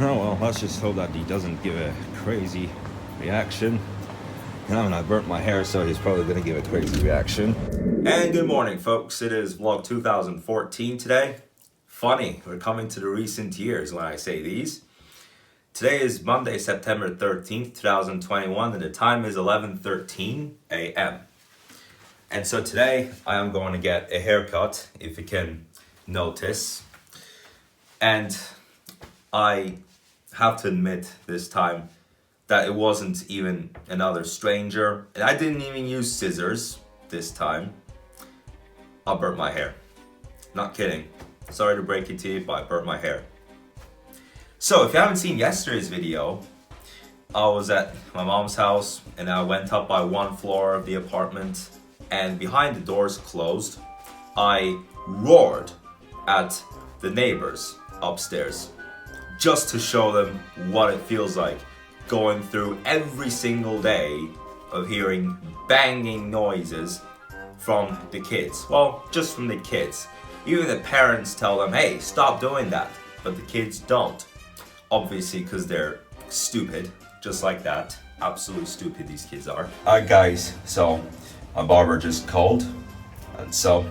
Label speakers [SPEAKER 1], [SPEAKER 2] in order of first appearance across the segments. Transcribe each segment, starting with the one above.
[SPEAKER 1] Oh well, let's just hope that he doesn't give a crazy reaction. I mean, I burnt my hair, so he's probably gonna give a crazy reaction. And good morning, folks. It is vlog 2014 today. Funny, we're coming to the recent years when I say these. Today is Monday, September 13th, 2021, and the time is 11:13 a.m. And so today I am going to get a haircut, if you can notice. And I have to admit this time that it wasn't even another stranger. And I didn't even use scissors this time. I burnt my hair. Not kidding. Sorry to break it to you, but I burnt my hair. So if you haven't seen yesterday's video, I was at my mom's house and I went up by one floor of the apartment, and behind the doors closed, I roared at the neighbors upstairs just to show them what it feels like going through every single day of hearing banging noises from the kids. Well, just from the kids. Even the parents tell them, hey, stop doing that, but the kids don't. Obviously, because they're stupid, just like that. Absolutely stupid these kids are. Alright guys, so my barber just called, and so...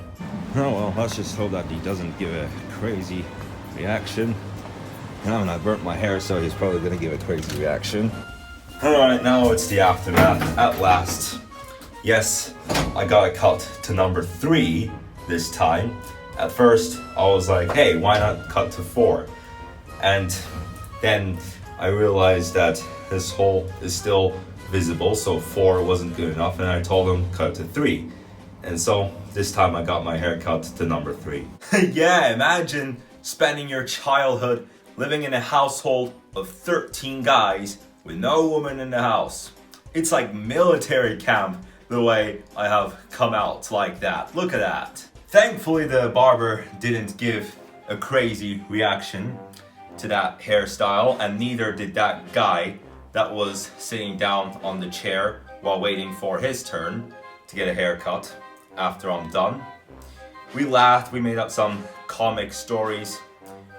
[SPEAKER 1] Oh well, let's just hope that he doesn't give a crazy reaction. I mean, I burnt my hair, so he's probably gonna give a crazy reaction. Alright, now it's the aftermath, at last. Yes, I got a cut to number 3 this time. At first, I was like, hey, why not cut to 4? And then I realized that this hole is still visible, so 4 wasn't good enough, and I told him cut to 3. And so this time I got my hair cut to number 3. Yeah, imagine spending your childhood living in a household of 13 guys with no woman in the house. It's like military camp the way I have come out like that. Look at that. Thankfully the barber didn't give a crazy reaction to that hairstyle, and neither did that guy that was sitting down on the chair while waiting for his turn to get a haircut after I'm done. We laughed, we made up some comic stories,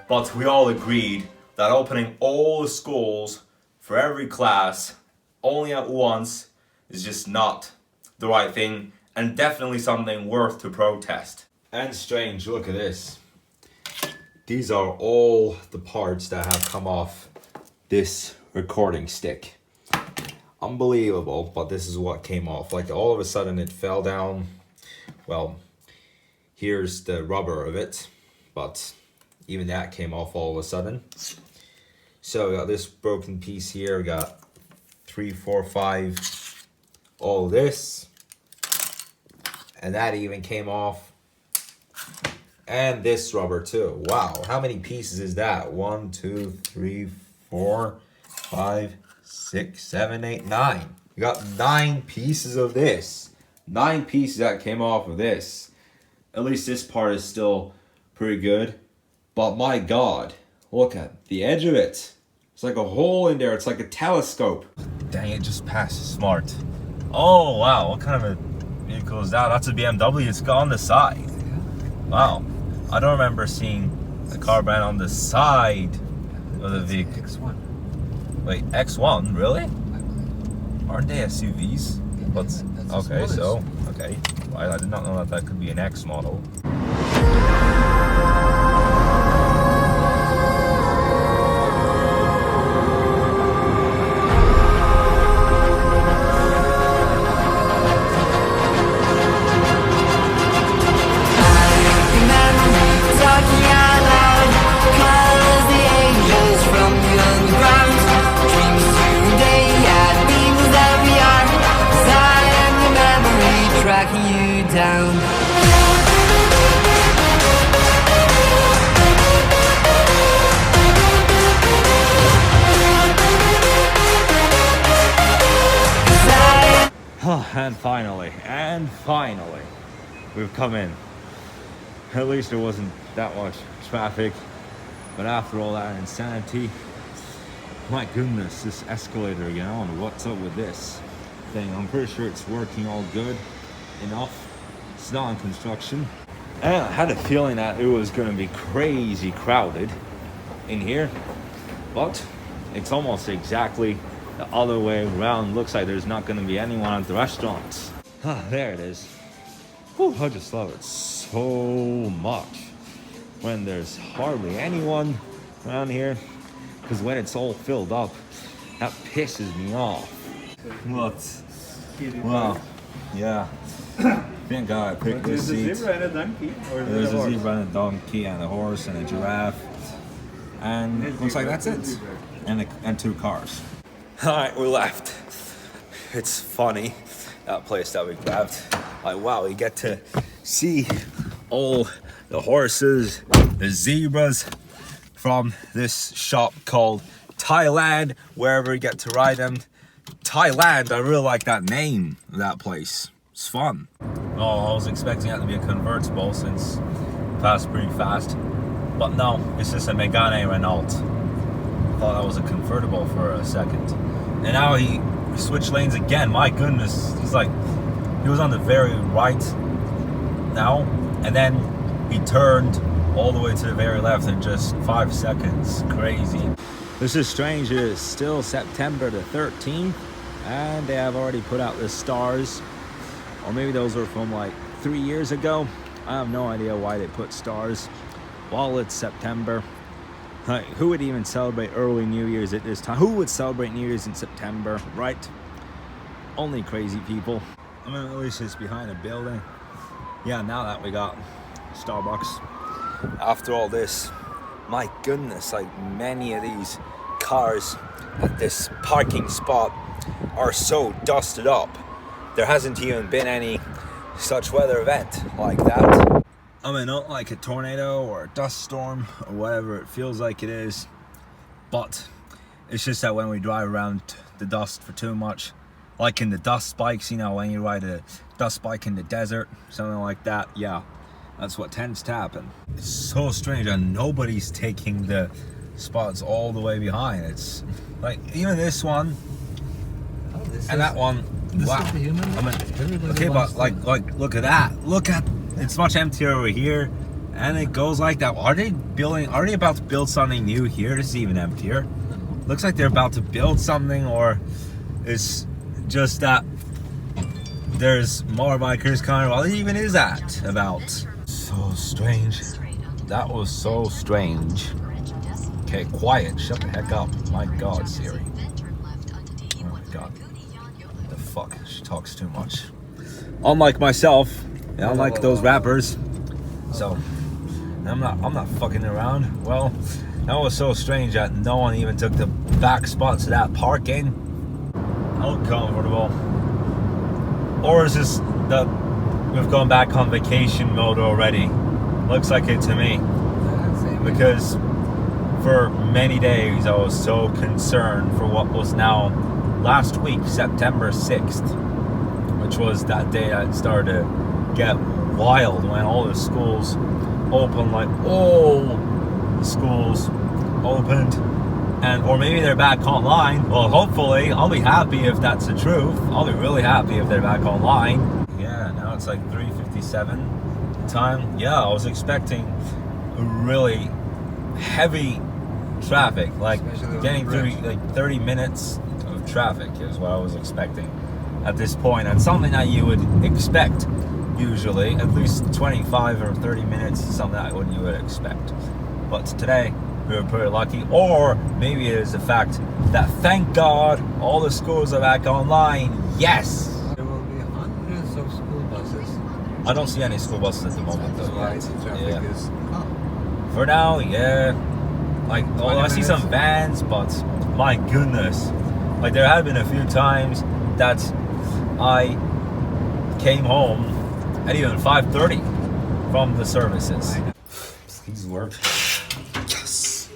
[SPEAKER 1] but we all agreed that opening all the schools for every class only at once is just not the right thing, and definitely something worth to protest. And strange, look at this. These are all the parts that have come off this recording stick. Unbelievable, but this is what came off. Like all of a sudden it fell down. Well, here's the rubber of it, but even that came off all of a sudden. So we got this broken piece here. We got 3, 4, 5, all this. And that even came off. And this rubber too. Wow, how many pieces is that? 1, 2, 3, 4, 5, 6, 7, 8, 9. We got 9 pieces of this. 9 pieces that came off of this. At least this part is still pretty good. But my God, look at the edge of it. It's like a hole in there. It's like a telescope. Dang, it just passed smart. Oh, wow. What kind of a vehicle is that? That's a BMW. It's got on the side. Wow. I don't remember seeing a car brand on the side of the vehicle.
[SPEAKER 2] X1.
[SPEAKER 1] Wait, X1? Really? Aren't they SUVs? What's okay? So okay, well, I did not know that that could be an X model.
[SPEAKER 3] Down.
[SPEAKER 1] And finally, we've come in. At least there wasn't that much traffic, but after all that insanity, my goodness, this escalator, you know, and what's up with this thing? I'm pretty sure it's working all good enough. It's not in construction. And I had a feeling that it was going to be crazy crowded in here. but it's almost exactly the other way around. Looks like there's not going to be anyone at the restaurants. There it is. Whew, I just love it so much when there's hardly anyone around here, because when it's all filled up, that pisses me off. Well, yeah. Thank God I picked this seat.
[SPEAKER 2] There's a zebra and a donkey? Or
[SPEAKER 1] There's a zebra and a donkey and a horse and a giraffe. And it looks like that's it. And 2 cars. Alright, we left. It's funny, that place that we grabbed. Like, wow, you get to see all the horses, the zebras from this shop called Thailand, wherever you get to ride them. Thailand, I really like that name of that place. It's fun. Oh, I was expecting that to be a convertible since it passed pretty fast. But no, it's just a Megane Renault. I thought that was a convertible for a second. And now he switched lanes again. My goodness, he was on the very right now, and then he turned all the way to the very left in just 5 seconds. Crazy. This is strange. It is still September the 13th, and they have already put out the stars. Or maybe those were from like 3 years ago. I have no idea why they put stars while it's September. Like, who would even celebrate early New Year's at this time? Who would celebrate New Year's in September, right? Only crazy people. I mean, at least it's behind a building. Yeah, now that we got Starbucks. After all this, my goodness, like many of these cars at this parking spot are so dusted up. There hasn't even been any such weather event like that. I mean, not like a tornado or a dust storm or whatever it feels like it is, but it's just that when we drive around the dust for too much, like in the dust bikes, you know, when you ride a dust bike in the desert, something like that, yeah, that's what tends to happen. It's so strange that nobody's taking the spots all the way behind. It's like, even this one and that one, wow. I mean, okay, but like, look at that. Look at, it's much emptier over here, and it goes like that. Are they about to build something new here? This is even emptier. Looks like they're about to build something, or it's just that there's more bikers coming. What even is that about? So strange. That was so strange. Okay, quiet. Shut the heck up. My God, Siri. Oh my God. What the fuck? She talks too much. Unlike myself, and unlike those rappers. So I'm not fucking around. Well, that was so strange that no one even took the back spots of that parking. How comfortable. Or is this that we've gone back on vacation mode already? Looks like it to me. Because for many days I was so concerned for what was now last week, September 6th, which was that day that it started to get wild when all the schools opened, like all the schools opened. And, or maybe they're back online. Well, hopefully, I'll be happy if that's the truth. I'll be really happy if they're back online. Yeah, now it's like 3:57 time. Yeah, I was expecting really heavy traffic, like getting through like 30 minutes of traffic is what I was expecting at this point. And something that you would expect usually, at least 25 or 30 minutes is something that you would expect. But today, we were pretty lucky. Or maybe it is the fact that, thank God, all the schools are back online. Yes!
[SPEAKER 2] There will be hundreds of school buses.
[SPEAKER 1] I don't see any school buses at the moment though.
[SPEAKER 2] Right, the traffic is calm.
[SPEAKER 1] For now, yeah. Like, well, I see some vans, but my goodness. Like, there have been a few times that I came home at even 5:30 from the services. Please work. Yes.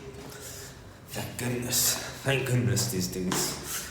[SPEAKER 1] Thank goodness these things.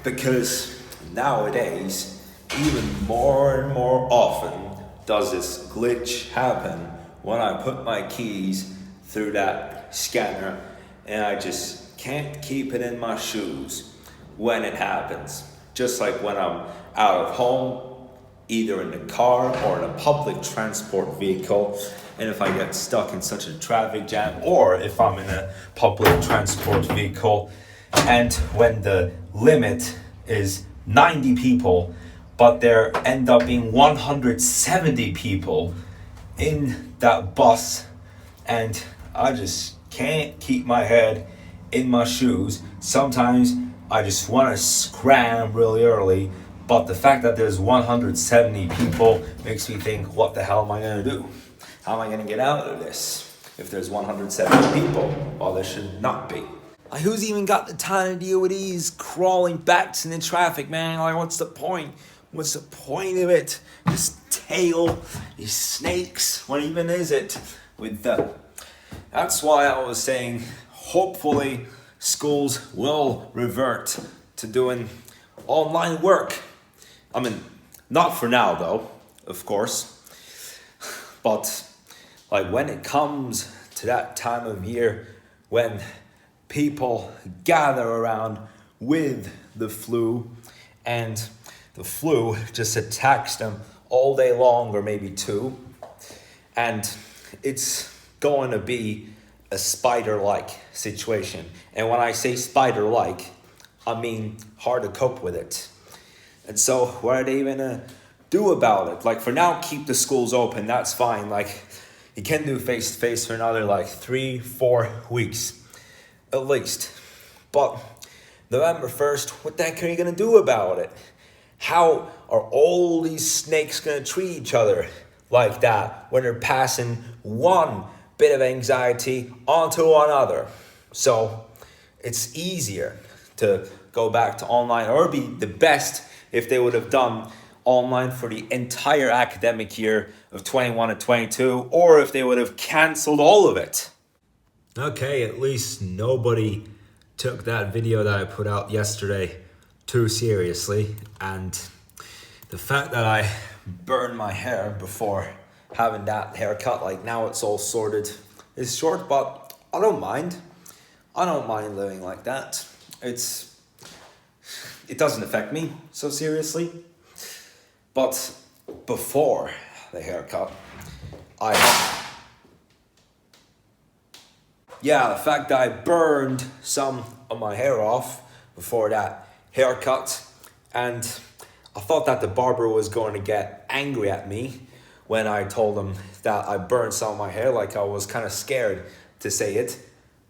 [SPEAKER 1] Because nowadays, even more and more often does this glitch happen when I put my keys through that scanner and I just can't keep it in my shoes when it happens. Just like when I'm out of home, either in the car or in a public transport vehicle, And if I get stuck in such a traffic jam, or if I'm in a public transport vehicle, and when the limit is 90 people, but there end up being 170 people in that bus, and I just can't keep my head in my shoes. Sometimes I just want to scram really early, but the fact that there's 170 people makes me think, what the hell am I going to do? How am I going to get out of this if there's 170 people? Well, there should not be. Like, who's even got the time to deal with these crawling bats in the traffic, man? Like, what's the point? What's the point of it? This tail, these snakes, what even is it with the... That's why I was saying, hopefully schools will revert to doing online work. I mean, not for now though, of course. But like when it comes to that time of year when people gather around with the flu, and the flu just attacks them all day long, or maybe two, and it's going to be a spider-like situation. And when I say spider-like, I mean hard to cope with it. And so what are they gonna do about it? Like, for now, keep the schools open, that's fine. Like, you can do face-to-face for another like 3-4 weeks at least. But November 1st, what the heck are you gonna do about it? How are all these snakes gonna treat each other like that when they're passing one bit of anxiety onto another? So it's easier to go back to online, or be the best if they would have done online for the entire academic year of 21 and 22, or if they would have canceled all of it. Okay, at least nobody took that video that I put out yesterday too seriously, and the fact that I burned my hair before having that haircut, like now it's all sorted, is short, but I don't mind. I don't mind living like that. It doesn't affect me so seriously. But before the haircut, the fact that I burned some of my hair off before that haircut, and I thought that the barber was going to get angry at me when I told him that I burned some of my hair. Like, I was kind of scared to say it.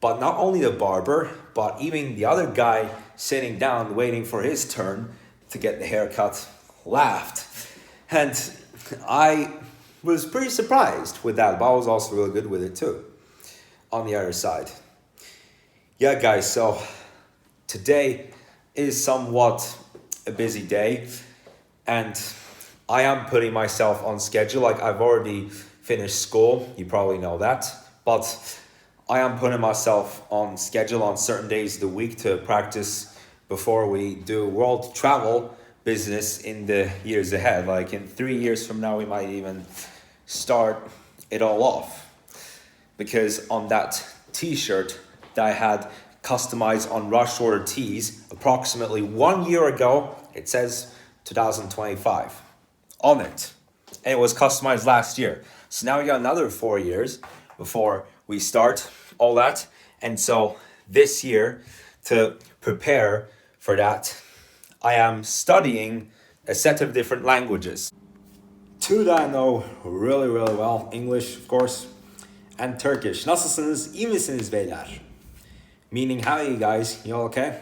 [SPEAKER 1] But not only the barber, but even the other guy sitting down waiting for his turn to get the haircut laughed. And I was pretty surprised with that, but I was also really good with it too on the other side. Yeah, guys, so today is somewhat a busy day, and I am putting myself on schedule. Like, I've already finished school, you probably know that, but I am putting myself on schedule on certain days of the week to practice before we do world travel business in the years ahead. Like, in 3 years from now, we might even start it all off. Because on that t-shirt that I had customized on Rush Order Tees approximately 1 year ago, it says 2025 on it. And it was customized last year. So now we got another 4 years before we start all that. And so this year, to prepare for that, I am studying a set of different languages. Two that I know really, really well. English, of course, and Turkish. Nasılsınız? İyi misiniz beyler? Meaning, how are you guys? You all okay?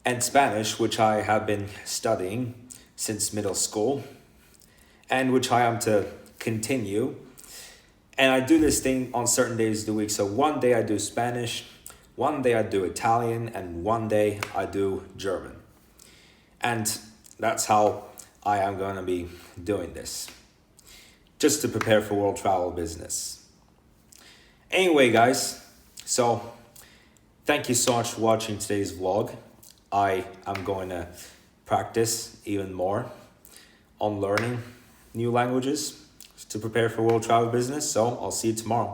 [SPEAKER 1] And Spanish, which I have been studying since middle school, and which I am to continue. And I do this thing on certain days of the week. So one day I do Spanish, one day I do Italian, and one day I do German. And that's how I am going to be doing this, just to prepare for world travel business. Anyway, guys, so thank you so much for watching today's vlog. I am going to practice even more on learning new languages to prepare for world travel business. So I'll see you tomorrow.